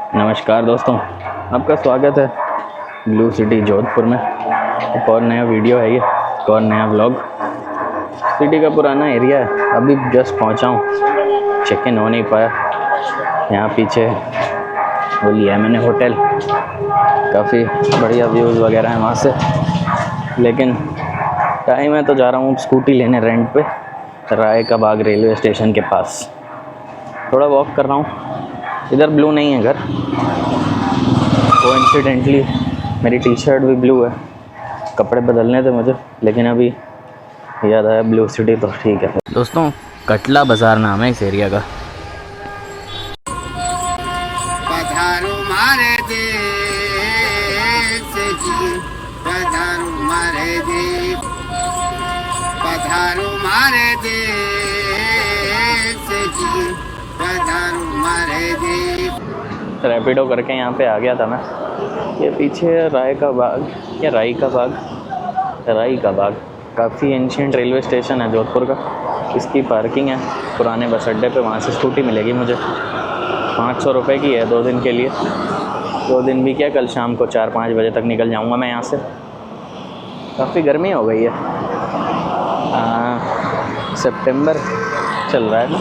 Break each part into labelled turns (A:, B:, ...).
A: नमस्कार दोस्तों, आपका स्वागत है ब्लू सिटी जोधपुर में। एक और नया वीडियो है, ये एक और नया व्लॉग। सिटी का पुराना एरिया है, अभी जस्ट पहुंचा हूँ, चेक इन हो नहीं पाया। यहाँ पीछे वो लिया है मैंने होटल, काफ़ी बढ़िया व्यूज़ वगैरह हैं वहाँ से। लेकिन टाइम है तो जा रहा हूँ स्कूटी लेने रेंट पे, राय का बाग रेलवे स्टेशन के पास। थोड़ा वॉक कर रहा हूँ। इधर ब्लू नहीं है घर, कोइंसिडेंटली मेरी टी शर्ट भी ब्लू है। कपड़े बदलने थे मुझे, लेकिन अभी याद आया ब्लू सिटी तो ठीक है। दोस्तों, कटला बाज़ार नाम है इस एरिया का।
B: पधारो मारे देश जी, पधारो मारे देश, पधारो मारे देश जी, पधारो मारे देश।
A: रैपिडो करके यहाँ पे आ गया था मैं। ये पीछे राय का बाग या राई का बाग, राई का बाग, काफ़ी एंशिएंट रेलवे स्टेशन है जोधपुर का। इसकी पार्किंग है पुराने बस अड्डे पे, वहाँ से स्कूटी मिलेगी मुझे। 500 रुपये की है 2 दिन के लिए। 2 दिन भी क्या, कल शाम को 4-5 बजे तक निकल जाऊँगा मैं यहाँ से। काफ़ी गर्मी हो गई है। सितंबर चल रहा है ना,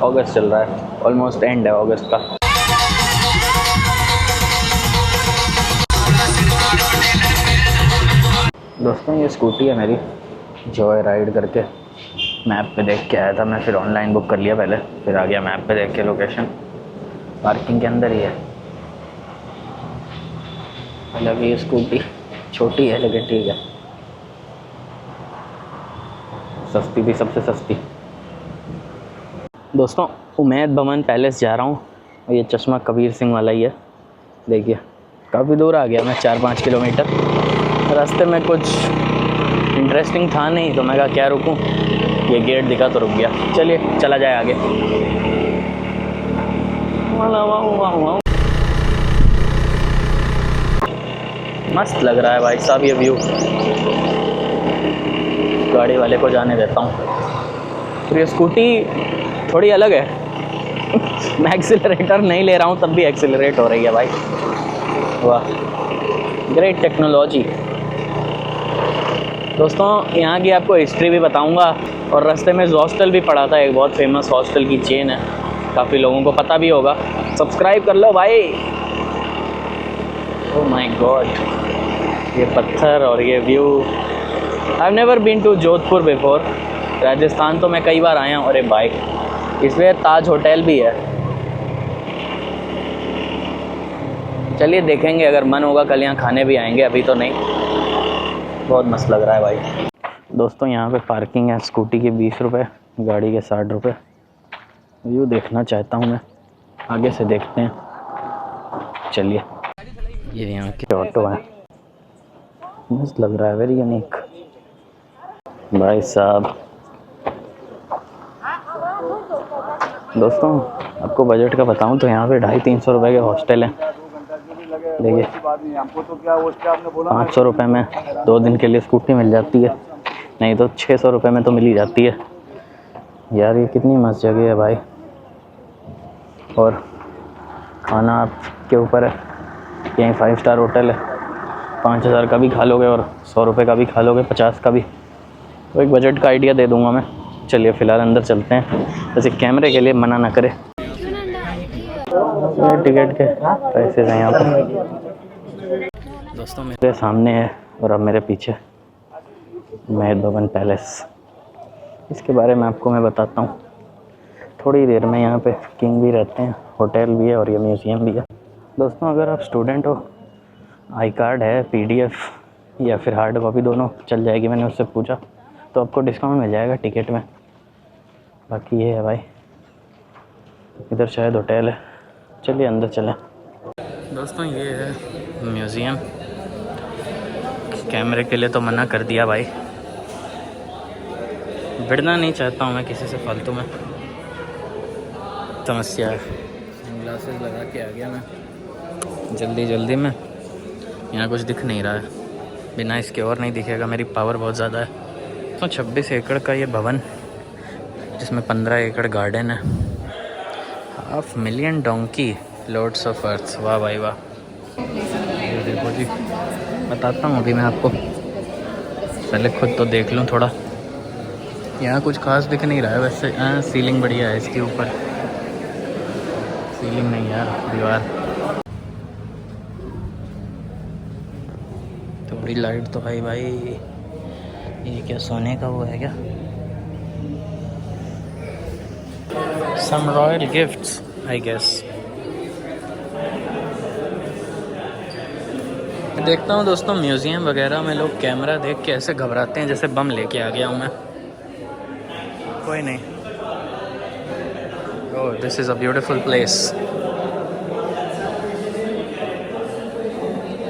A: अगस्त चल रहा है, ऑलमोस्ट एंड है अगस्त का। दोस्तों, ये स्कूटी है मेरी, जॉय राइड करके मैप पे देख के आया था मैं, फिर ऑनलाइन बुक कर लिया पहले, फिर आ गया मैप पे देख के लोकेशन। पार्किंग के अंदर ही है। हालांकि ये स्कूटी छोटी है लेकिन ठीक है, सस्ती भी, सबसे सस्ती। दोस्तों, उम्मीद भवन पैलेस जा रहा हूँ। ये चश्मा कबीर सिंह वाला ही है। देखिए, काफ़ी दूर आ गया मैं, 4-5 किलोमीटर। रास्ते में कुछ इंटरेस्टिंग था नहीं तो मैं कहा क्या रुकूं, ये गेट दिखा तो रुक गया। चलिए चला जाए आगे। मस्त लग रहा है भाई साहब ये व्यू। गाड़ी वाले को जाने देता हूँ। फिर ये स्कूटी थोड़ी अलग है मैं एक्सीलरेटर नहीं ले रहा हूँ तब भी एक्सीलरेट हो रही है भाई। वाह, ग्रेट टेक्नोलॉजी। दोस्तों, यहाँ की आपको हिस्ट्री भी बताऊँगा, और रास्ते में हॉस्टल भी पड़ा था, एक बहुत फेमस हॉस्टल की चेन है, काफ़ी लोगों को पता भी होगा। सब्सक्राइब कर लो भाई। ओह माय गॉड, ये पत्थर और ये view. I have never been to Jodhpur before. Rajasthan तो मैं कई बार आया हूँ। अरे भाई, इसमें ताज होटल भी है। चलिए देखेंगे, अगर मन होगा कल यहाँ खाने भी आएंगे, अभी तो नहीं। बहुत मस्त लग रहा है भाई। दोस्तों, यहाँ पे पार्किंग है स्कूटी के 20 रुपये, गाड़ी के 60 रुपये। व्यू देखना चाहता हूँ मैं, आगे से देखते हैं। चलिए, ये यहाँ के ऑटो है, मस्त लग रहा है, वेरी यूनिक भाई साहब। दोस्तों, आपको बजट का बताऊँ तो यहाँ पे 250-300 रुपये के हॉस्टल हैं। देखिए, 500 रुपये में 2 दिन के लिए स्कूटी मिल जाती है, नहीं तो 600 रुपये में तो मिल ही जाती है। यार ये कितनी मस्त जगह है भाई। और खाना आपके ऊपर है, यहीं 5 स्टार होटल है। 5000 का भी खा लोगे और 100 रुपये का भी खा लोगे, 50 का भी। तो एक बजट का आइडिया दे दूंगा मैं। चलिए फिलहाल अंदर चलते हैं, वैसे कैमरे के लिए मना ना करे। टिकट के पैसे हैं यहाँ पर। दोस्तों, मेरे सामने है और अब मेरे पीछे उम्मीद भवन पैलेस। इसके बारे में आपको मैं बताता हूँ थोड़ी देर में। यहाँ पे किंग भी रहते हैं, होटल भी है और ये म्यूज़ियम भी है। दोस्तों, अगर आप स्टूडेंट हो, आई कार्ड है, PDF या फिर हार्ड कॉपी, दोनों चल जाएगी। मैंने उससे पूछा तो आपको डिस्काउंट मिल जाएगा टिकट में। बाकी ये है भाई, इधर शायद होटल है। चलिए अंदर चलें। दोस्तों, ये है म्यूज़ियम। कैमरे के लिए तो मना कर दिया भाई, भिड़ना नहीं चाहता हूँ मैं किसी से फालतू में, समस्या है। ग्लासेस लगा के आ गया मैं जल्दी में। यहाँ कुछ दिख नहीं रहा है, बिना इसके और नहीं दिखेगा, मेरी पावर बहुत ज़्यादा है। तो 26 एकड़ का ये भवन, जिसमें 15 एकड़ गार्डन है। 500,000 डोंकी लॉर्ड्स ऑफ अर्थ, वाह भाई वाह। ये देखो जी, बताता हूँ अभी मैं आपको, पहले खुद तो देख लूँ थोड़ा। यहाँ कुछ खास दिख नहीं रहा है वैसे। सीलिंग बढ़िया है इसके ऊपर, सीलिंग नहीं यार, दीवार। थोड़ी लाइट तो है भाई। ये क्या सोने का वो है क्या? सम रॉयल गिफ्ट्स आई गेस। देखता हूँ दोस्तों, म्यूज़ियम वगैरह में लोग कैमरा देख के ऐसे घबराते हैं जैसे बम लेके आ गया हूँ मैं। कोई नहीं। Oh, this is a beautiful place.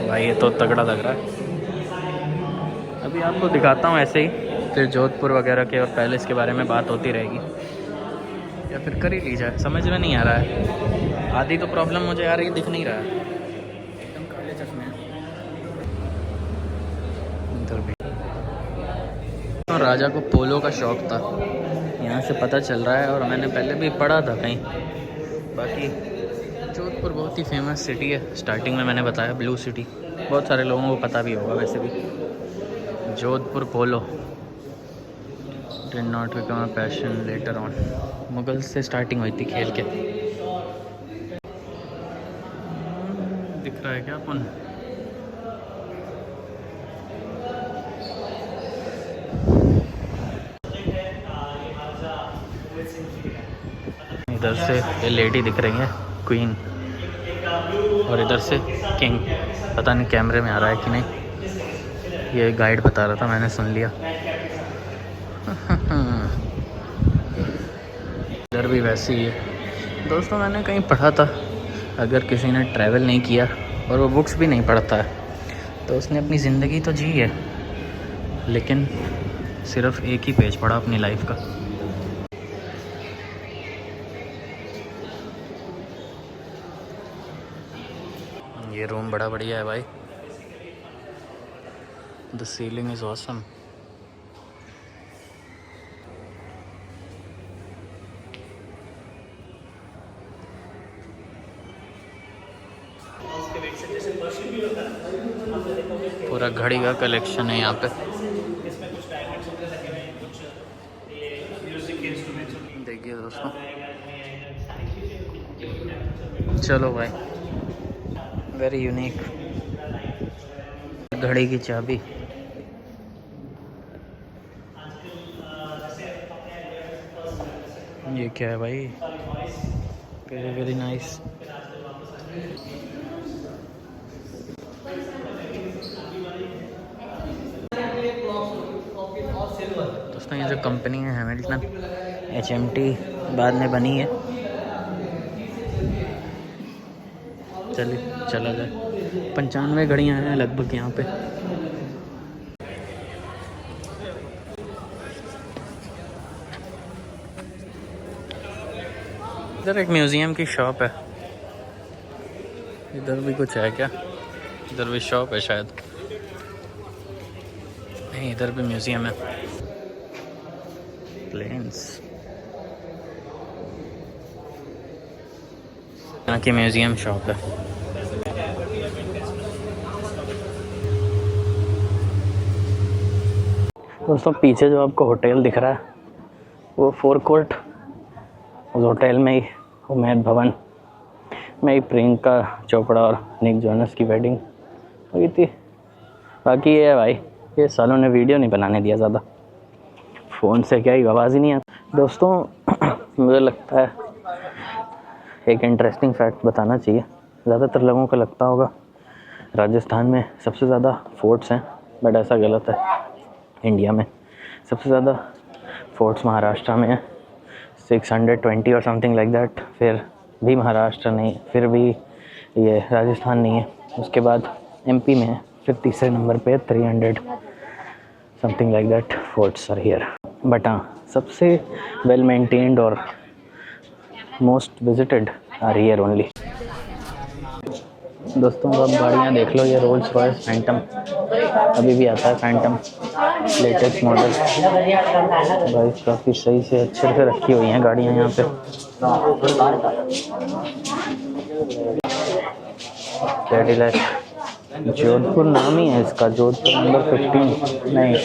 A: भाई ये तो तगड़ा लग रहा है। अभी आपको दिखाता हूँ ऐसे ही, फिर जोधपुर वगैरह के और पैलेस के बारे में बात होती रहेगी, या फिर कर ही ली जाए। समझ में नहीं आ रहा है, आधी तो प्रॉब्लम मुझे आ रही है, दिख नहीं रहा है एकदम काले चश्मे। इधर भी तो राजा को पोलो का शौक़ था, यहाँ से पता चल रहा है, और मैंने पहले भी पढ़ा था कहीं। बाकी जोधपुर बहुत ही फेमस सिटी है, स्टार्टिंग में मैंने बताया ब्लू सिटी, बहुत सारे लोगों को पता भी होगा वैसे भी। Jodhpur polo did not become a passion later on. Mughal से स्टार्टिंग हुई थी खेल के। दिख रहा है क्या अपन? इधर से ये लेडी दिख रही है, क्वीन, और इधर से किंग। पता नहीं कैमरे में आ रहा है कि नहीं, ये गाइड बता रहा था, मैंने सुन लिया। इधर भी वैसे ही है दोस्तों। मैंने कहीं पढ़ा था, अगर किसी ने ट्रैवल नहीं किया और वो बुक्स भी नहीं पढ़ता है तो उसने अपनी ज़िंदगी तो जी है, लेकिन सिर्फ एक ही पेज पढ़ा अपनी लाइफ का। ये रूम बड़ा बढ़िया है भाई। The ceiling is awesome. पूरा घड़ी का कलेक्शन है यहाँ पे। देखिए दोस्तों, चलो भाई, वेरी यूनिक घड़ी की चाबी। ये क्या है भाई? Very very nice. दोस्तों ये जो कंपनी है हैमिल्टन, HMT बाद में बनी है। चलिए चला जाए। 95 घड़ियाँ हैं लगभग यहाँ पे। इधर एक म्यूज़ियम की शॉप है। इधर भी कुछ है क्या? इधर भी शॉप है शायद। नहीं, इधर भी म्यूज़ियम है। प्लेन्स, यहाँ की म्यूज़ियम शॉप है। दोस्तों पीछे जो आपको होटल दिख रहा है वो फोर कोर्ट, उस होटल में ही उम्मेद भवन में ही प्रियंका चोपड़ा और निक जोनस की वेडिंग हुई थी। बाकी ये है भाई, ये सालों ने वीडियो नहीं बनाने दिया ज़्यादा, फ़ोन से क्या ही आवाज़ ही नहीं आती। दोस्तों मुझे लगता है एक इंटरेस्टिंग फैक्ट बताना चाहिए। ज़्यादातर लोगों को लगता होगा राजस्थान में सबसे ज़्यादा फोर्ट्स हैं, बट ऐसा गलत है। इंडिया में सबसे ज़्यादा फोर्ट्स महाराष्ट्र में है, 620 और समथिंग लाइक दैट। फिर भी महाराष्ट्र नहीं, फिर भी ये राजस्थान नहीं है। उसके बाद MP में है, फिर तीसरे नंबर पे 300 something like that forts are here. But हाँ, सबसे वेल मेंटेन्ड और most visited are here only. दोस्तों अब गाड़ियाँ देख लो, ये रोल्स रॉयस फैंटम, अभी भी आता है फैंटम, लेटेस्ट मॉडल भाई। काफ़ी सही से अच्छे से रखी हुई हैं गाड़ियाँ यहाँ पे। कैडिलैक जोधपुर नाम ही है इसका, जोधपुर नंबर 15 नहीं,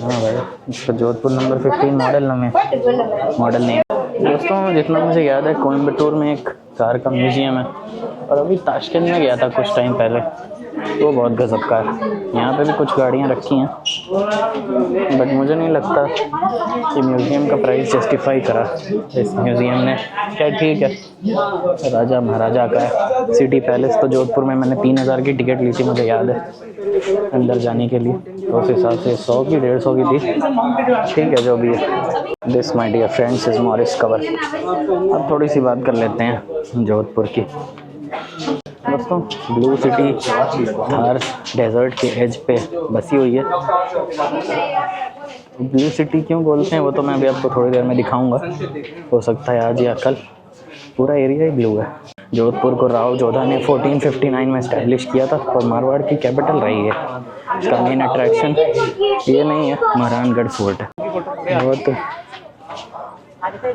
A: हाँ भाई इसका जोधपुर नंबर 15 मॉडल नाम है, मॉडल नेम। दोस्तों जितना मुझे याद है कोयम्बटूर में एक कार का म्यूज़ियम है, और अभी ताशकंद में गया था कुछ टाइम पहले, वो बहुत गजब का है। यहाँ पे भी कुछ गाड़ियाँ रखी हैं, बट मुझे नहीं लगता कि म्यूज़ियम का प्राइस जस्टिफाई करा इस म्यूज़ियम ने। क्या ठीक है, राजा महाराजा का है। सिटी पैलेस तो जोधपुर में मैंने 3000 की टिकट ली थी, मुझे याद है, अंदर जाने के लिए। तो उस हिसाब से 100 की 150 की थी, ठीक है जो भी है। This my dear friends is मॉरिस कवर। अब थोड़ी सी बात कर लेते हैं जोधपुर की। दोस्तों ब्लू सिटी थार डेजर्ट के एज पे बसी हुई है। ब्लू सिटी क्यों बोलते हैं वो तो मैं अभी आपको थोड़ी देर में दिखाऊंगा, हो सकता है आज या कल। पूरा एरिया ही ब्लू है। जोधपुर को राव जोधा ने 1459 में इस्टेब्लिश किया था और मारवाड़ की कैपिटल रही है। इसका मेन अट्रैक्शन ये नहीं है, महरानगढ़ फोर्ट है।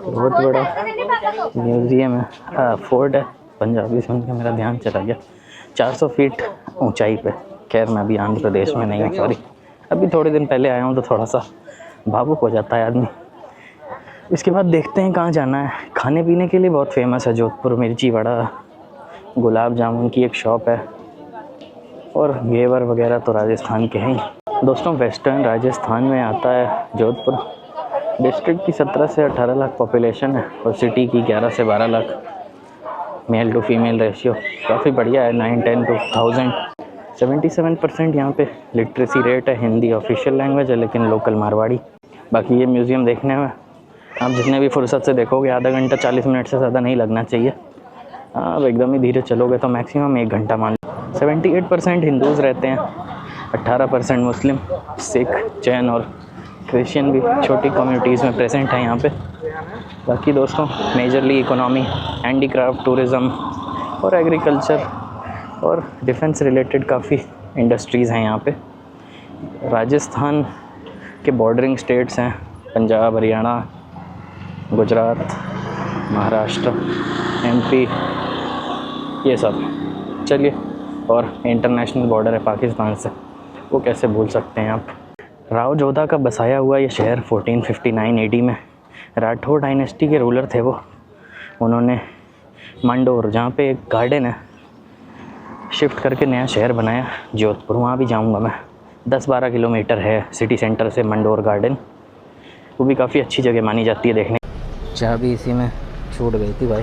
A: बहुत बड़ा म्यूज़ियम है, फोर्ट है। पंजाबी सुन के मेरा ध्यान चला गया। 400 फीट ऊंचाई पे। खैर मैं अभी आंध्र प्रदेश में नहीं हूँ, सॉरी, अभी थोड़े दिन पहले आया हूँ तो थोड़ा सा भावुक हो जाता है आदमी। इसके बाद देखते हैं कहाँ जाना है। खाने पीने के लिए बहुत फेमस है जोधपुर, मिर्ची वड़ा, गुलाब जामुन की एक शॉप है, और घेवर वगैरह तो राजस्थान के हैं ही। दोस्तों वेस्टर्न राजस्थान में आता है जोधपुर। डिस्ट्रिक्ट की 17 से 18 लाख पॉपुलेशन है और सिटी की 11 से 12 lakh. Male to female ratio काफ़ी बढ़िया है, 9-10 to 1000। 77% यहाँ पे लिटरेसी रेट है। हिंदी ऑफिशियल लैंग्वेज है, लेकिन लोकल मारवाड़ी। बाकी ये म्यूज़ियम देखने में आप जितने भी फुर्सत से देखोगे आधा घंटा 40 मिनट से ज़्यादा नहीं लगना चाहिए। आप एकदम ही धीरे चलोगे तो मैक्सिमम 1 घंटा मान लो। 78% हिंदूज़ रहते हैं, 18% मुस्लिम, सिख, जैन और क्रिश्चियन भी छोटी कम्युनिटीज़ में प्रेजेंट हैं यहाँ पे। बाकी दोस्तों मेजरली इकोनॉमी, हैंडीक्राफ्ट, टूरिज़म और एग्रीकल्चर और डिफेंस रिलेटेड काफ़ी इंडस्ट्रीज़ हैं यहाँ पे। राजस्थान के बॉर्डरिंग स्टेट्स हैं पंजाब, हरियाणा, गुजरात, महाराष्ट्र, MP, ये सब। चलिए, और इंटरनेशनल बॉर्डर है पाकिस्तान से, वो कैसे भूल सकते हैं आप। राव जोधा का बसाया हुआ ये शहर 1459 AD में राठौर डायनेस्टी के रूलर थे वो। उन्होंने मंडोर, जहाँ पे एक गार्डन है, शिफ्ट करके नया शहर बनाया जोधपुर। वहाँ भी जाऊँगा मैं। 10-12 किलोमीटर है सिटी सेंटर से मंडोर गार्डन, वो भी काफ़ी अच्छी जगह मानी जाती है देखने। चाबी इसी में छूट गई थी भाई,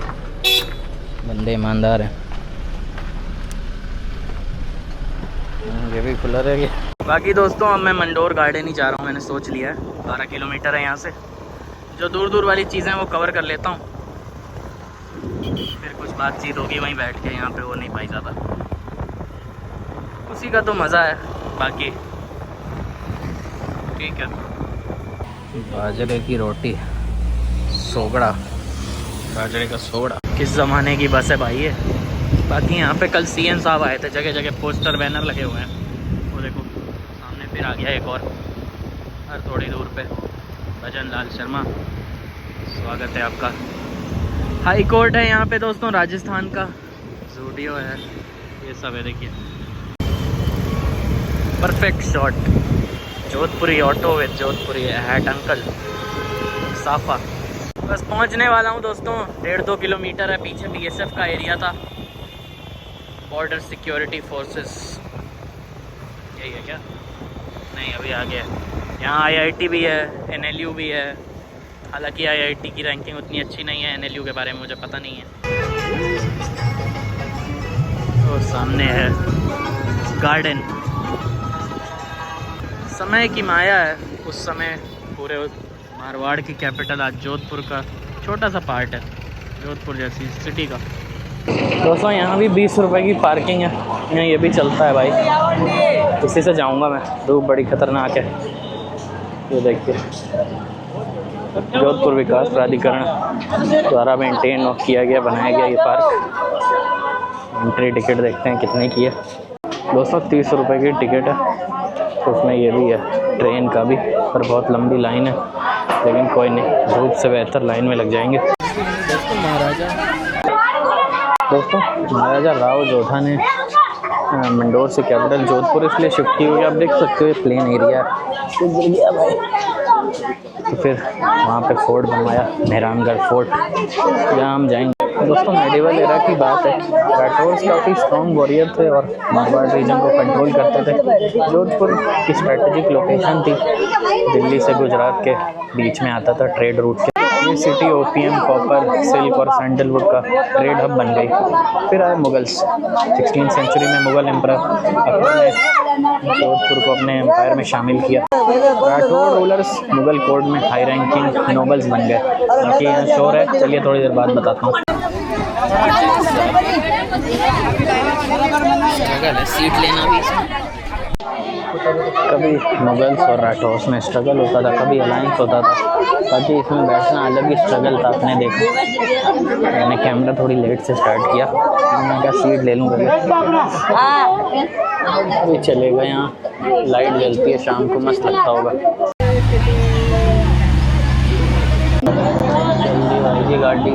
A: बंदे ईमानदार हैं। ये भी खुला रह गया। बाकी दोस्तों अब मैं मंडोर गार्डन ही जा रहा हूँ, मैंने सोच लिया है। 12 किलोमीटर है यहाँ से। जो दूर दूर वाली चीज़ें वो कवर कर लेता हूँ, फिर कुछ बातचीत होगी वहीं बैठ के। यहाँ पे वो नहीं पाई ज़्यादा, उसी का तो मज़ा है। बाकी ठीक है। बाजरे की रोटी, सोगड़ा, बाजरे का सोगड़ा किस ज़माने की बस है भाई ये। बाकी यहाँ पे कल CM साहब आए थे, जगह जगह पोस्टर बैनर लगे हुए हैं। वो देखो सामने फिर आ गया एक और, हर थोड़ी दूर पे। भजन लाल शर्मा, स्वागत है आपका। हाई कोर्ट है यहाँ पे दोस्तों राजस्थान का, ज़ूडियो है, ये सब है। देखिए perfect shot, Jodhpuri auto with Jodhpuri hat uncle, साफा। बस पहुँचने वाला हूँ दोस्तों। 1.5-2 किलोमीटर है। पीछे BSF का एरिया था, बॉर्डर सिक्योरिटी फोर्सेस, यही है क्या? नहीं, अभी आ गया। यहाँ IIT भी है, NLU भी है। हालांकि IIT की रैंकिंग उतनी अच्छी नहीं है, NLU के बारे में मुझे पता नहीं है। तो सामने है गार्डन। समय की माया है, उस समय पूरे मारवाड़ की कैपिटल आज जोधपुर का छोटा सा पार्ट है, जोधपुर जैसी सिटी का। दोस्तों यहाँ भी 20 रुपए की पार्किंग है, यहाँ ये भी चलता है भाई। इसी से जाऊँगा मैं, धूप बड़ी खतरनाक है। ये देखिए जोधपुर विकास प्राधिकरण द्वारा मेंटेन और किया गया, बनाया गया ये पार्क। एंट्री टिकट देखते हैं कितने की है दोस्तों। 30 रुपए की टिकट है, तो उसमें ये भी है ट्रेन का भी, पर बहुत लंबी लाइन है, लेकिन कोई नहीं, धूप से बेहतर लाइन में लग जाएंगे। दोस्तों महाराजा दोस्तों महाराजा राव जोधा ने मंडोर से कैपिटल जोधपुर इसलिए शिफ्ट की हुई, आप देख सकते हो प्लेन एरिया गिर गया भाई। तो फिर वहाँ पे फोर्ट बनवाया, मेहरानगढ़ फोर्ट, जहाँ हम जाएंगे। दोस्तों मेडिवल एरा की बात है, राठौर काफ़ी स्ट्रॉन्ग वॉरियर थे और मारवाड़ रीजन को कंट्रोल करते थे। जोधपुर की स्ट्रेटेजिक लोकेशन थी, दिल्ली से गुजरात के बीच में आता था ट्रेड रूट के। ये सिटी ओपीएम, कॉपर, सिल्क और सैंडलवुड का ट्रेड हब बन गई। फिर आए मुगल्स। 16वीं सेंचुरी में मुगल एम्परर अकबर ने जोधपुर को अपने एम्पायर में शामिल किया। राठौर रूलर्स मुगल कोर्ट में हाई रैंकिंग नोबल्स बन गए। बाकी यहाँ शोर है, चलिए थोड़ी देर बाद बताता हूँ।
C: सीट लेना भी
A: कभी मुगल्स और राठौर्स में स्ट्रगल होता था, कभी अलायंस होता था। बाकी इसमें बैठना अलग ही स्ट्रगल था, आपने देखा। मैंने कैमरा थोड़ी लेट से स्टार्ट किया, मैं क्या सीट ले लूँगा। अभी चलेगा, यहाँ लाइट जलती है शाम को, मस्त लगता होगा। जल्दी आएगी गाड़ी।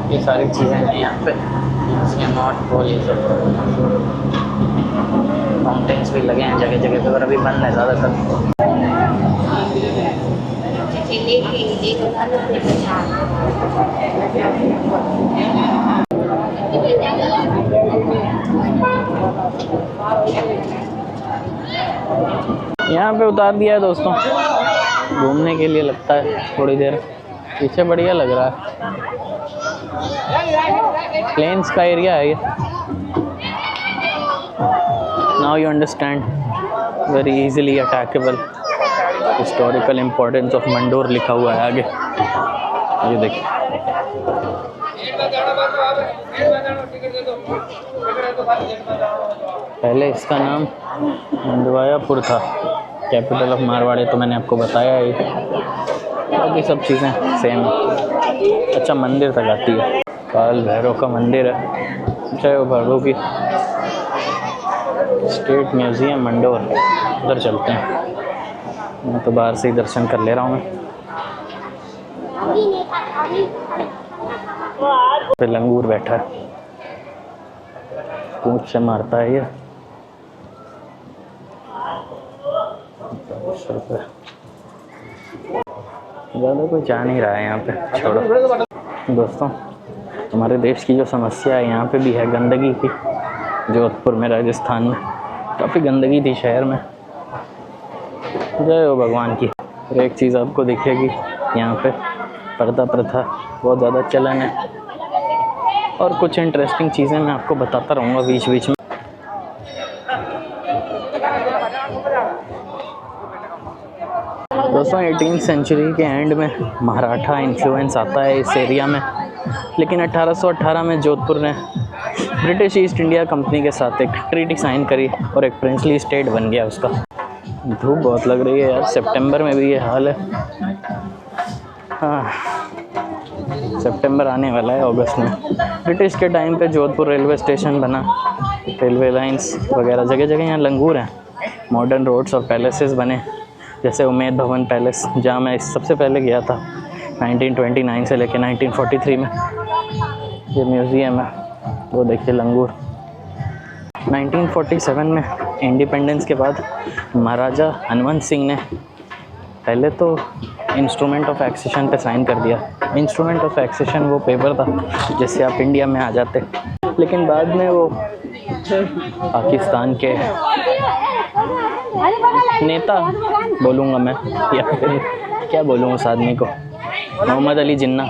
A: ये सारी चीज़ें हैं यहाँ पे, नॉट ये सब माउंटेन्स भी लगे हैं जगह जगह पे, और अभी बंद है ज़्यादातर। यहाँ पे उतार दिया है दोस्तों, घूमने के लिए लगता है थोड़ी देर। पीछे बढ़िया लग रहा है, प्लेन्स का एरिया है ये। Now you understand, very easily attackable. Historical importance of Mandore लिखा हुआ है आगे, ये देखिए। पहले इसका नाम मंडवायापुर था, कैपिटल ऑफ मारवाड़, तो मैंने आपको बताया है। बाकी सब चीज़ें सेम है। अच्छा, मंदिर तक आती है, काल भैरव का मंदिर है, जय हो भैरव की। स्टेट म्यूज़ियम मंडोर, उधर चलते हैं। मैं तो बाहर से ही दर्शन कर ले रहा हूँ। पे लंगूर बैठा है, पूंछ से मारता है ये। ज़्यादा कोई जा नहीं रहा है यहाँ पे, छोड़ो। दोस्तों हमारे देश की जो समस्या है यहाँ पे भी है, गंदगी की। जोधपुर में, राजस्थान में काफ़ी गंदगी थी शहर में। जय हो भगवान की। और एक चीज़ आपको दिखेगी यहाँ पे, पर्दा प्रथा बहुत ज़्यादा चलन है। और कुछ इंटरेस्टिंग चीज़ें मैं आपको बताता रहूँगा बीच बीच में। दोस्तों 18वीं सेंचुरी के एंड में मराठा इन्फ्लुएंस आता है इस एरिया में, लेकिन 1818 में जोधपुर ने ब्रिटिश ईस्ट इंडिया कंपनी के साथ एक ट्रीटी साइन करी और एक प्रिंसली स्टेट बन गया उसका। धूप बहुत लग रही है यार, सितंबर में भी ये हाल है। हाँ, सितंबर आने वाला है, अगस्त में। ब्रिटिश के टाइम पे जोधपुर रेलवे स्टेशन बना, रेलवे लाइंस वगैरह जगह जगह यहाँ लंगूर हैं। मॉडर्न रोड्स और पैलेसेस बने, जैसे उम्मेद भवन पैलेस, जहाँ मैं सबसे पहले गया था 1929 से लेकर 1943 में। ये म्यूज़ियम है, वो देखिए लंगूर। 1947 में इंडिपेंडेंस के बाद महाराजा हनुमंत सिंह ने पहले तो इंस्ट्रूमेंट ऑफ एक्सेशन पे साइन कर दिया। इंस्ट्रूमेंट ऑफ एक्सेशन वो पेपर था जिससे आप इंडिया में आ जाते, लेकिन बाद में वो पाकिस्तान के नेता बोलूँगा मैं, या फिर क्या बोलूँ उस आदमी को, मोहम्मद अली जिन्ना,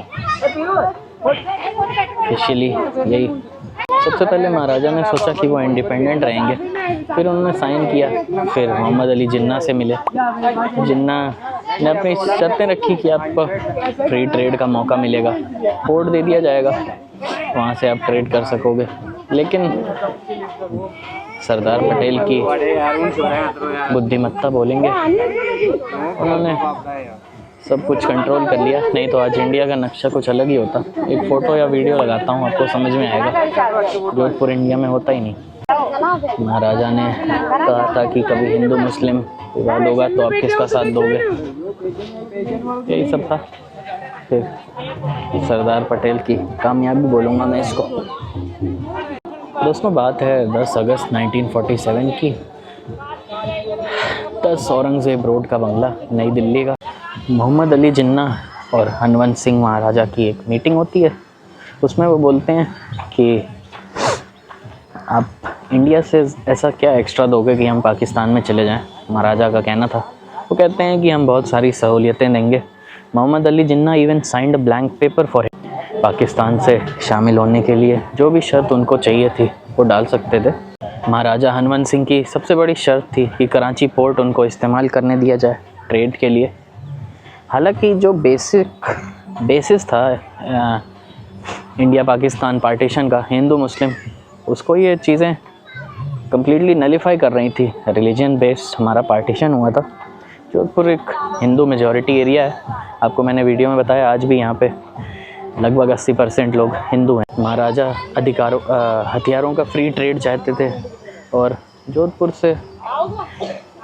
A: ऑफिशियली यही। सबसे पहले महाराजा ने सोचा कि वो इंडिपेंडेंट रहेंगे, फिर उन्होंने साइन किया, फिर मोहम्मद अली जिन्ना से मिले। जिन्ना ने अपनी शर्तें रखी कि आपको फ्री ट्रेड का मौका मिलेगा, पोर्ट दे दिया जाएगा, वहाँ से आप ट्रेड कर सकोगे। लेकिन सरदार पटेल की बुद्धिमत्ता बोलेंगे, उन्होंने सब कुछ कंट्रोल कर लिया, नहीं तो आज इंडिया का नक्शा कुछ अलग ही होता। एक फ़ोटो या वीडियो लगाता हूँ, आपको समझ में आएगा। जोधपुर इंडिया में होता ही नहीं। महाराजा ने कहा था कि कभी हिंदू मुस्लिम विवाद होगा तो आप किसका साथ दोगे, यही सब था। फिर सरदार पटेल की कामयाबी बोलूँगा मैं इसको। दोस्तों बात है 10 अगस्त 1947 की। 10 औरंगज़ेब रोड का बंगला, नई दिल्ली का। मोहम्मद अली जिन्ना और हनवंत सिंह महाराजा की एक मीटिंग होती है। उसमें वो बोलते हैं कि आप इंडिया से ऐसा क्या एक्स्ट्रा दोगे कि हम पाकिस्तान में चले जाएं। महाराजा का कहना था, वो कहते हैं कि हम बहुत सारी सहूलियतें देंगे। Mohammed Ali Jinnah even signed a blank paper for him. Pakistan से शामिल होने के लिए जो भी शर्त उनको चाहिए थी वो डाल सकते थे। महाराजा हनवंत सिंह की सबसे बड़ी शर्त थी कि कराची पोर्ट उनको इस्तेमाल करने दिया जाए ट्रेड के लिए। हालांकि जो बेसिस था इंडिया पाकिस्तान पार्टीशन का, हिंदू मुस्लिम, उसको ये चीज़ें कम्प्लीटली नलीफाई कर रही थी। रिलीजन बेस्ड हमारा पार्टीशन हुआ था। जोधपुर एक हिंदू मेजॉरिटी एरिया है, आपको मैंने वीडियो में बताया। आज भी यहाँ पे लगभग 80% लोग हिंदू हैं। महाराजा हथियारों का फ्री ट्रेड चाहते थे और जोधपुर से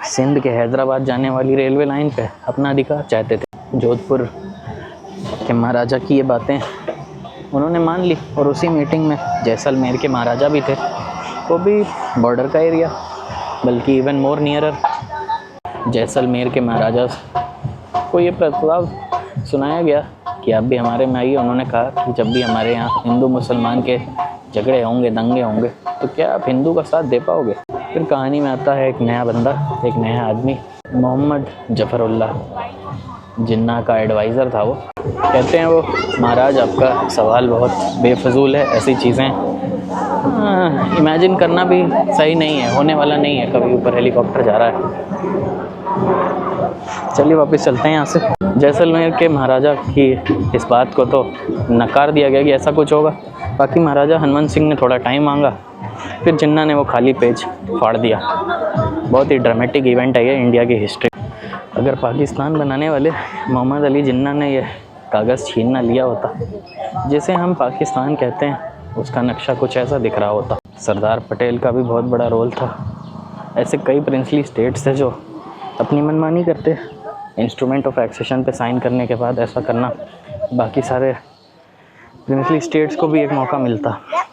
A: सिंध के हैदराबाद जाने वाली रेलवे लाइन पे अपना अधिकार चाहते थे। जोधपुर के महाराजा की ये बातें उन्होंने मान ली और उसी मीटिंग में जैसलमेर के महाराजा भी थे, वो भी बॉर्डर का एरिया, बल्कि इवन मोर नियरर। जैसलमेर के महाराजा को ये प्रस्ताव सुनाया गया कि आप भी हमारे में आइए। उन्होंने कहा कि जब भी हमारे यहाँ हिंदू मुसलमान के झगड़े होंगे, दंगे होंगे, तो क्या आप हिंदू का साथ दे पाओगे। फिर कहानी में आता है एक नया बंदा, एक नया आदमी, मोहम्मद जफरुल्लाह जिन्ना का एडवाइज़र था। वो कहते हैं, वो महाराज आपका सवाल बहुत बेफजूल है, ऐसी चीज़ें इमेजिन करना भी सही नहीं है, होने वाला नहीं है। कभी ऊपर हेलीकॉप्टर जा रहा है। चलिए वापस चलते हैं यहाँ से। जैसलमेर के महाराजा की इस बात को तो नकार दिया गया कि ऐसा कुछ होगा। बाकी महाराजा हनवंत सिंह ने थोड़ा टाइम मांगा, फिर जिन्ना ने वो खाली पेज फाड़ दिया। बहुत ही ड्रामेटिक इवेंट है ये इंडिया की हिस्ट्री। अगर पाकिस्तान बनाने वाले मोहम्मद अली जिन्ना ने ये कागज़ छीन ना लिया होता, जिसे हम पाकिस्तान कहते हैं, उसका नक्शा कुछ ऐसा दिख रहा होता। सरदार पटेल का भी बहुत बड़ा रोल था। ऐसे कई प्रिंसली स्टेट्स थे जो अपनी मनमानी करते। इंस्ट्रूमेंट ऑफ एक्सेशन पे साइन करने के बाद ऐसा करना, बाकी सारे प्रिंसली स्टेट्स को भी एक मौका मिलता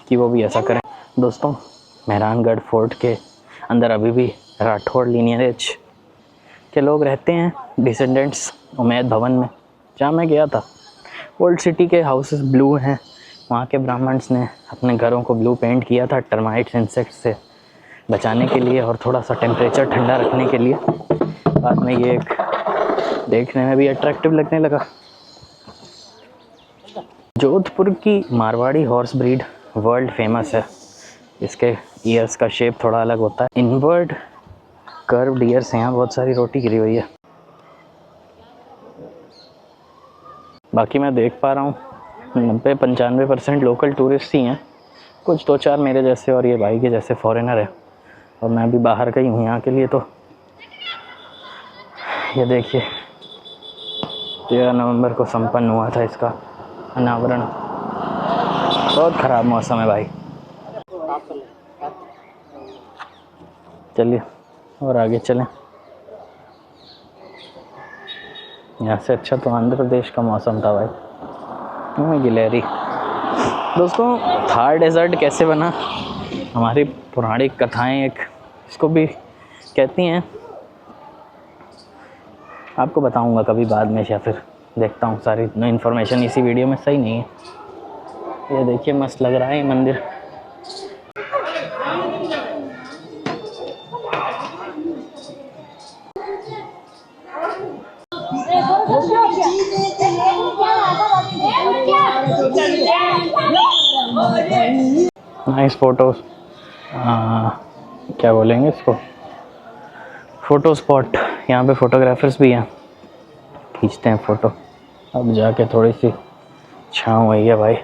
A: कि वो भी ऐसा करें। दोस्तों, मेहरानगढ़ फोर्ट के अंदर अभी भी राठौड़ लीनियरेज के लोग रहते हैं, डिसेंडेंट्स, उमैद भवन में, जहाँ मैं गया था। ओल्ड सिटी के हाउसेस ब्लू हैं। वहाँ के ब्राह्मण्स ने अपने घरों को ब्लू पेंट किया था टर्माइट्स, इंसेक्ट्स से बचाने के लिए और थोड़ा सा टेम्परेचर ठंडा रखने के लिए। बाद में ये एक देखने में भी अट्रैक्टिव लगने लगा। जोधपुर की Marwari horse breed world famous है। इसके ईयर्स का शेप थोड़ा अलग होता है। इनवर्ड कर्व्ड ईयर्स हैं। यहाँ बहुत सारी रोटी गिरी हुई है। बाकी मैं देख पा रहा हूँ 90-95% लोकल टूरिस्ट ही हैं। कुछ 2-4 मेरे जैसे और ये भाई के जैसे फॉरेनर है, और मैं भी बाहर का ही हूँ यहाँ के लिए। तो ये देखिए 13 नवंबर को संपन्न हुआ था इसका अनावरण। बहुत ख़राब मौसम है भाई। चलिए और आगे चलें। यहाँ से अच्छा तो आंध्र प्रदेश का मौसम था भाई, गिलहरी। दोस्तों, थार डेजर्ट कैसे बना, हमारी पौराणिक कथाएं एक इसको भी कहती हैं। आपको बताऊंगा कभी बाद में, या फिर देखता हूँ सारी इन्फॉर्मेशन इसी वीडियो में सही नहीं है। ये देखिए मस्त लग रहा है ये मंदिर। नाइस फोटोज, क्या बोलेंगे इसको, फ़ोटो स्पॉट। यहाँ पे फोटोग्राफर्स भी हैं, खींचते हैं फ़ोटो। अब जाके थोड़ी सी छाँव हुई है भाई।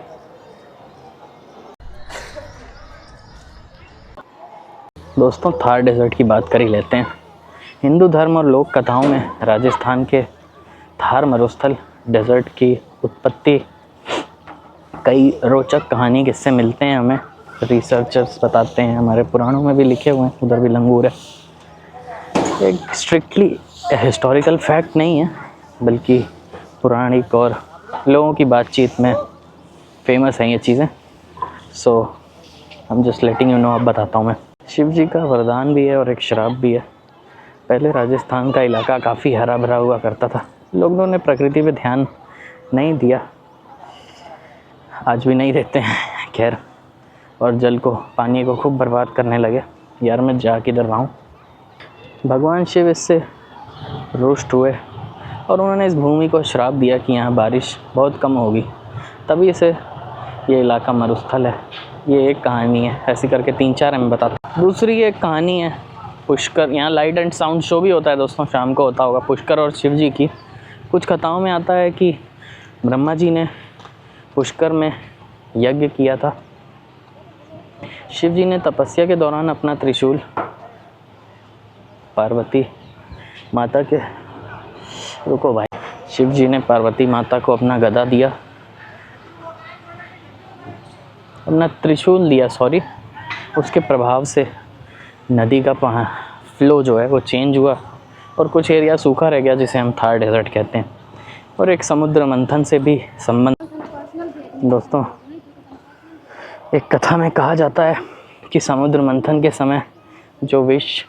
A: दोस्तों, थार डेजर्ट की बात कर ही लेते हैं। हिंदू धर्म और लोक कथाओं में राजस्थान के थार मरुस्थल डेजर्ट की उत्पत्ति कई रोचक कहानी किस्से मिलते हैं हमें। रिसर्चर्स बताते हैं, हमारे पुराणों में भी लिखे हुए हैं, उधर भी लंगूर है। एक स्ट्रिक्टली हिस्टोरिकल फैक्ट नहीं है, बल्कि पौराणिक और लोगों की बातचीत में फेमस हैं ये चीज़ें। So I am just letting you know. अब बताता हूँ मैं। शिव जी का वरदान भी है और एक श्राप भी है। पहले राजस्थान का इलाका काफ़ी हरा भरा हुआ करता था, लोगों ने प्रकृति पे ध्यान नहीं दिया, आज भी नहीं देते हैं खैर, और जल को, पानी को खूब बर्बाद करने लगे। यार मैं जा किधर रहा हूँ। भगवान शिव इससे रुष्ट हुए और उन्होंने इस भूमि को श्राप दिया कि यहाँ बारिश बहुत कम होगी, तभी से ये इलाका मरुस्थल है। ये एक कहानी है, ऐसी करके 3-4 मैं बताता हूँ। दूसरी एक कहानी है पुष्कर, यहाँ लाइट एंड साउंड शो भी होता है दोस्तों, शाम को होता होगा, पुष्कर और शिव जी की। कुछ कथाओं में आता है कि ब्रह्मा जी ने पुष्कर में यज्ञ किया था। शिव जी ने तपस्या के दौरान अपना त्रिशूल पार्वती माता के, रुको भाई, शिव जी ने पार्वती माता को अपना गदा दिया, अपना त्रिशूल दिया, सॉरी। उसके प्रभाव से नदी का फ्लो जो है वो चेंज हुआ और कुछ एरिया सूखा रह गया, जिसे हम थार डेजर्ट कहते हैं। और एक समुद्र मंथन से भी संबंध दोस्तों, एक कथा में कहा जाता है कि समुद्र मंथन के समय जो विष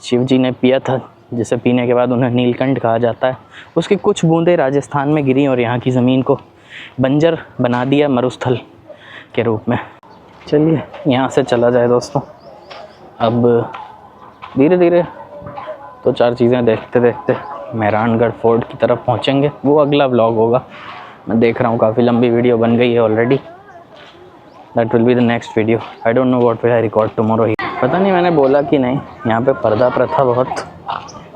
A: शिव जी ने पिया था, जिसे पीने के बाद उन्हें नीलकंठ कहा जाता है, उसकी कुछ बूंदें राजस्थान में गिरी और यहाँ की ज़मीन को बंजर बना दिया मरुस्थल के रूप में। चलिए यहाँ से चला जाए दोस्तों। अब धीरे धीरे 2-4 चीज़ें देखते देखते मेहरानगढ़ फोर्ट की तरफ पहुँचेंगे, वो अगला व्लॉग होगा। मैं देख रहा हूँ काफ़ी लंबी वीडियो बन गई है already. That will be the next video. I don't know what will I record tomorrow ही, पता नहीं मैंने बोला कि नहीं। यहाँ पे पर्दा प्रथा बहुत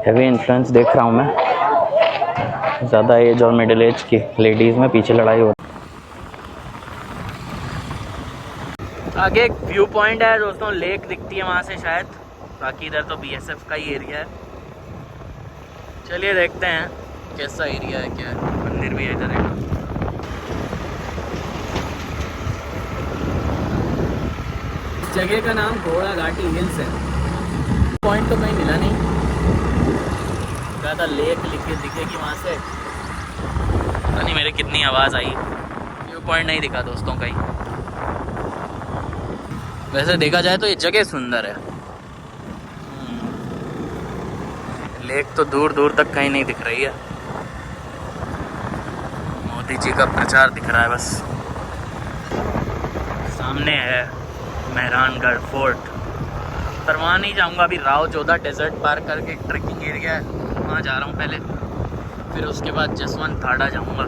A: हैवी इन्फ्लुएंस देख रहा हूँ मैं, ज़्यादा एज और मिडिल एज की लेडीज़ में पीछे लड़ाई हो। आगे एक व्यू पॉइंट है दोस्तों, लेक दिखती है वहाँ से शायद, बाकी इधर तो बीएसएफ का ही एरिया है। चलिए देखते हैं कैसा एरिया है, क्या है। मंदिर भी है इधर एक। इस जगह का नाम घोड़ा घाटी हिल्स है। पॉइंट तो कहीं मिला नहीं, ज़्यादा लेक लिखे दिखेगी वहाँ से, पता नहीं मेरे कितनी आवाज़ आई। व्यू पॉइंट नहीं दिखा दोस्तों कहीं। वैसे देखा जाए तो ये जगह सुंदर है, लेक तो दूर दूर तक कहीं नहीं दिख रही है। मोदी जी का प्रचार दिख रहा है बस। सामने है मेहरानगढ़ फोर्ट, पर वहाँ नहीं जाऊँगा अभी। राव जोधा डेजर्ट पार करके एक ट्रैकिंग एरिया है, वहाँ जा रहा हूँ पहले, फिर उसके बाद जसवंत ठाडा जाऊँगा।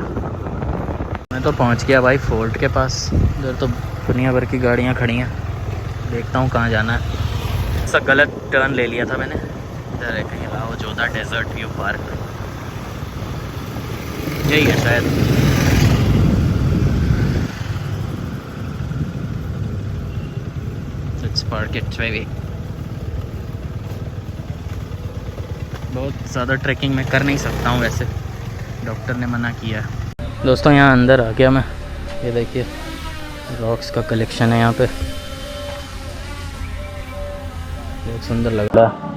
A: मैं तो पहुँच गया भाई फोर्ट के पास। इधर तो दुनिया भर की गाड़ियाँ खड़ी हैं, देखता हूँ कहाँ जाना है। सब गलत टर्न ले लिया था मैंने। इधर है कहीं Rao Jodha desert view park, यही है शायद। Let's park it baby. बहुत ज़्यादा ट्रैकिंग मैं कर नहीं सकता हूँ वैसे, डॉक्टर ने मना किया है। दोस्तों यहाँ अंदर आ गया मैं, ये देखिए रॉक्स का कलेक्शन है यहाँ पे, बहुत सुंदर लग रहा है।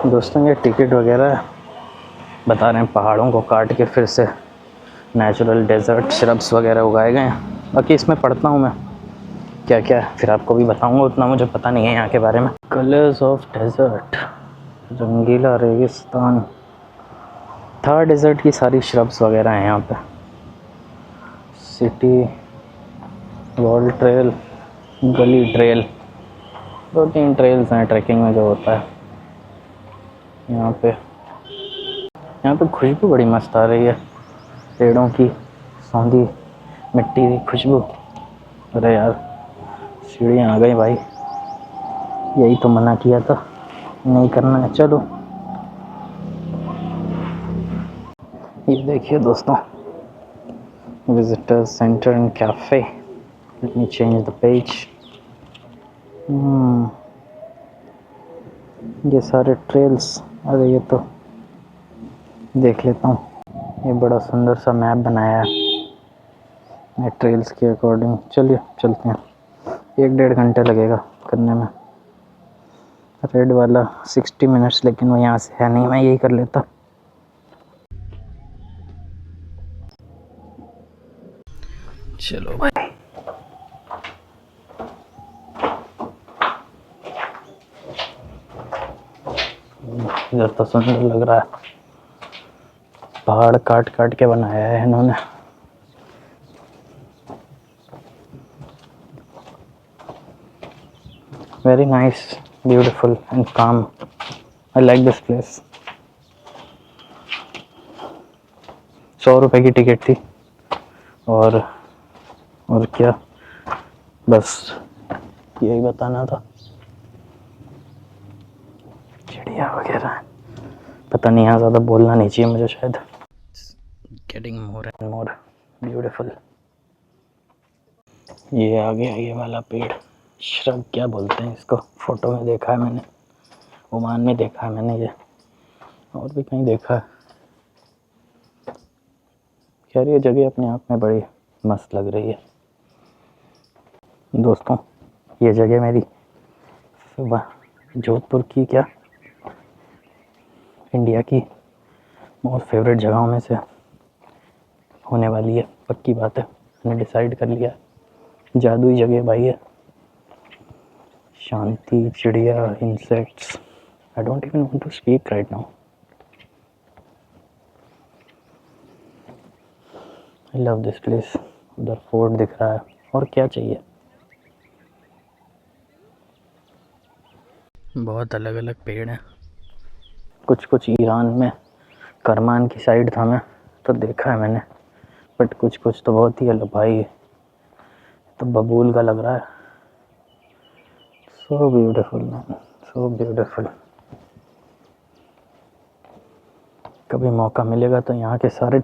A: दोस्तों ये टिकट वगैरह बता रहे हैं, पहाड़ों को काट के फिर से नेचुरल डेजर्ट श्रब्स वगैरह उगाए गए हैं। बाकी इसमें पढ़ता हूँ मैं क्या क्या है, फिर आपको भी बताऊँगा, उतना मुझे पता नहीं है यहाँ के बारे में। कलर्स ऑफ डेजर्ट, रंगीला रेगिस्तान, थार डेजर्ट की सारी श्रब्स वगैरह हैं यहाँ पे। सिटी वॉल ट्रेल, गली ट्रेल, 2-3 ट्रेल्स हैं ट्रैकिंग में जो होता है यहाँ पे। यहाँ पे खुशबू बड़ी मस्त आ रही है, पेड़ों की सौंधी मिट्टी की खुशबू। अरे यार सीढ़ियाँ आ गई भाई, यही तो मना किया था नहीं करना है। चलो ये देखिए दोस्तों, visitor centre and cafe. Let me change the page. ये सारे ट्रेल्स, अरे ये तो देख लेता हूँ। ये बड़ा सुंदर सा मैप बनाया है ट्रेल्स के अकॉर्डिंग। चलिए चलते हैं, 1-1.5 घंटे लगेगा करने में। रेड वाला 60 मिनट्स, लेकिन वो यहाँ से है नहीं, मैं यही कर लेता। चलो भाई, इधर तो सुंदर लग रहा है, पहाड़ काट काट के बनाया है इन्होंने। वेरी नाइस, ब्यूटीफुल एंड काम। I like this place. 100 रुपए की टिकट थी और क्या, बस यही बताना था। चिड़िया वगैरह, पता नहीं, यहाँ ज़्यादा बोलना नहीं चाहिए मुझे शायद। Getting more and more beautiful. ये आ गया ये वाला पेड़, श्रग क्या बोलते हैं इसको, फोटो में देखा है मैंने, ओमान में देखा है मैंने, ये और भी कहीं देखा है। खैर ये जगह अपने आप में बड़ी मस्त लग रही है दोस्तों। ये जगह मेरी जोधपुर की क्या, इंडिया की मोस्ट फेवरेट जगहों में से होने वाली है, पक्की बात है। मैंने डिसाइड कर लिया, जादुई जगह भाई है। शांति, चिड़िया, insects, I don't even want to speak right now. I love this place. उधर फोर्ट दिख रहा है, और क्या चाहिए। बहुत अलग अलग पेड़ हैं, कुछ ईरान में करमान की साइड था, मैं तो देखा है मैंने, बट कुछ तो बहुत ही अलग भाई, तो बबूल का लग रहा है। So beautiful man, so beautiful. कभी मौका मिलेगा तो यहाँ के सारे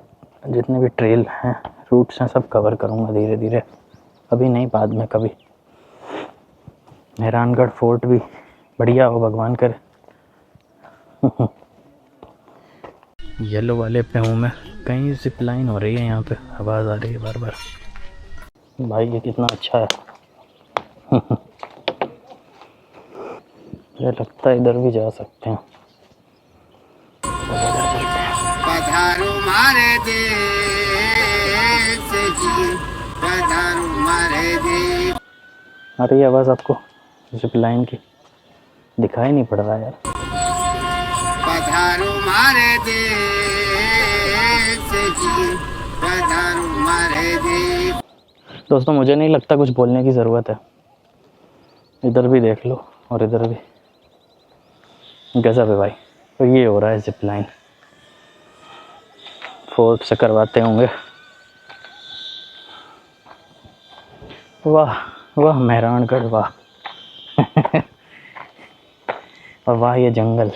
A: जितने भी ट्रेल हैं, रूट्स हैं, सब कवर करूँगा धीरे धीरे, अभी नहीं, बाद में कभी। मेहरानगढ़ फोर्ट भी बढ़िया हो, भगवान करे। येलो वाले पे हूँ मैं, कहीं जिप लाइन हो रही है यहाँ पे, आवाज़ आ रही है बार बार। भाई ये कितना अच्छा है। मुझे लगता है इधर भी जा सकते हैं।
B: पधारो मारे देश जी, पधारो मारे देश।
A: आ रही है आवाज़ आपको जिप लाइन की? दिखाई नहीं पड़ रहा यार।
B: पधारो मारे देश जी, पधारो मारे देश।
A: दोस्तों मुझे नहीं लगता कुछ बोलने की ज़रूरत है, इधर भी देख लो और इधर भी, गजब है भाई। तो ये हो रहा है जिप लाइन, फोर्ट से करवाते होंगे। वाह वाह मेहरानगढ़, वाह। और वाह ये जंगल।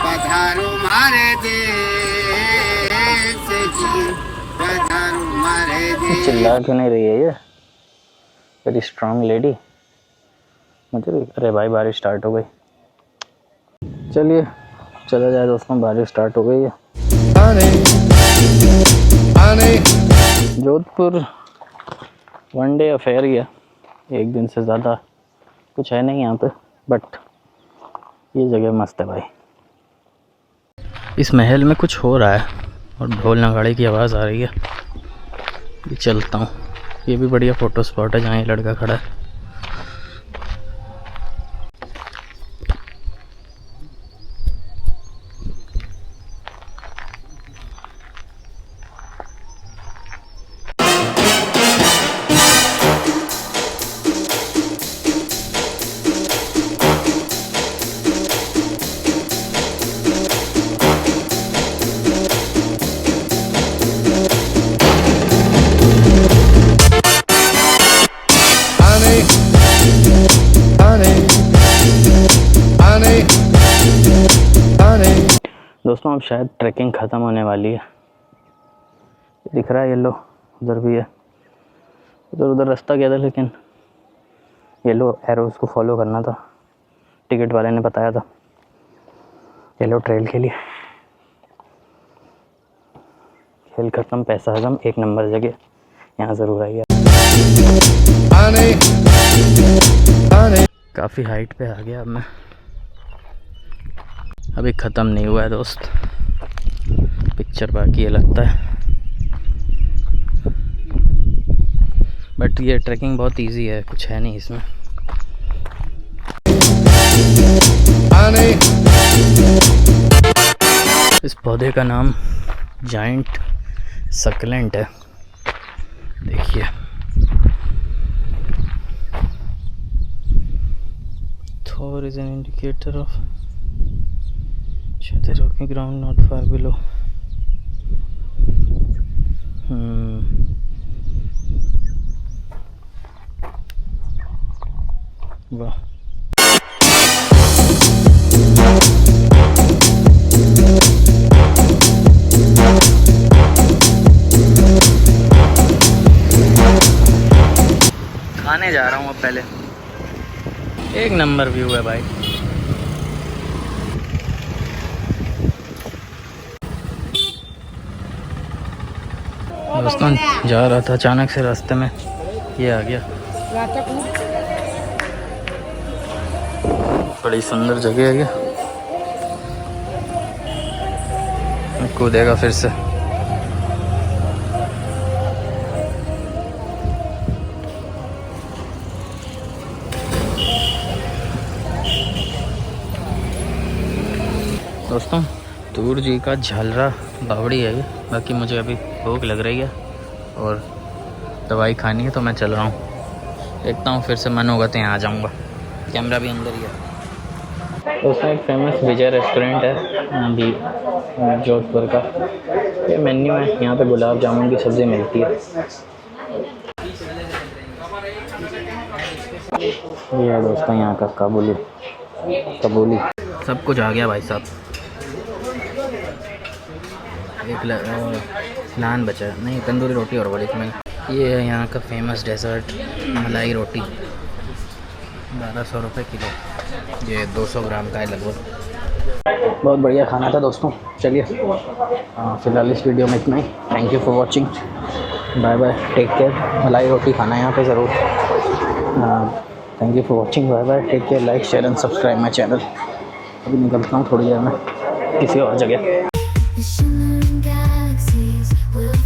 B: पधारो मारे देश जी, पधारो मारे देश।
A: चिल्ला क्यों नहीं रही है ये वेरी स्ट्रांग लेडी? मुझे भी, अरे भाई बारिश स्टार्ट हो गई। चलिए चला जाए दोस्तों, बारिश स्टार्ट हो गई है। जोधपुर वन डे अफेयर ही है, एक दिन से ज़्यादा कुछ है नहीं यहाँ पे, बट ये जगह मस्त है भाई। इस महल में कुछ हो रहा है और ढोल नगाड़े की आवाज़ आ रही है। ये चलता हूँ, ये भी बढ़िया फ़ोटो स्पॉट है जहाँ ये लड़का खड़ा है। दोस्तों अब शायद ट्रैकिंग ख़त्म होने वाली है। दिख रहा है येलो, उधर भी है, उधर रास्ता गया था, लेकिन येलो एरोज़ को फॉलो करना था, टिकट वाले ने बताया था येलो ट्रेल के लिए। खेल ख़त्म, पैसा हजम, एक नंबर जगह, यहाँ ज़रूर आइए। काफ़ी हाइट पे आ गया अब मैं, अभी ख़त्म नहीं हुआ है दोस्त, पिक्चर बाकी है लगता है। बट ये ट्रैकिंग बहुत इजी है, कुछ है नहीं इसमें। इस पौधे का नाम जाइंट सक्लेंट है, देखिए। Thor is an indicator of the rocky ground not far below. वाह, खाने जा रहा हूँ अब पहले। एक नंबर व्यू है भाई। दोस्तों जा रहा था, अचानक से रास्ते में ये आ गया। बड़ी सुंदर जगह है ये, कूदेगा फिर से। दोस्तों तूर जी का झालरा बावड़ी है ये। बाकी मुझे अभी भूख लग रही है और दवाई खानी है, तो मैं चल रहा हूँ। देखता हूँ फिर से मन होगा तो यहाँ आ जाऊँगा। कैमरा भी अंदर ही है। दोस्तों एक फेमस विजय रेस्टोरेंट है अभी जोधपुर का, ये मेन्यू है। यहाँ पे गुलाब जामुन की सब्ज़ी मिलती है। ये है दोस्तों यहाँ का काबुली सब कुछ आ गया भाई साहब। एक नान बचा है, नहीं तंदूरी रोटी और बड़ी में। ये है यहाँ का फेमस डेजर्ट मलाई रोटी, 1200 रुपये किलो। ये 200 ग्राम का है लगभग। बहुत बढ़िया खाना था दोस्तों। चलिए फ़िलहाल इस वीडियो में इतना ही। Thank you for watching, bye bye, take care. मलाई रोटी खाना है यहाँ पे ज़रूर। Thank you for watching, bye bye, take care, like share and subscribe my channel. अभी निकलता हूँ थोड़ी देर में किसी और जगह।
C: The shimmering galaxies will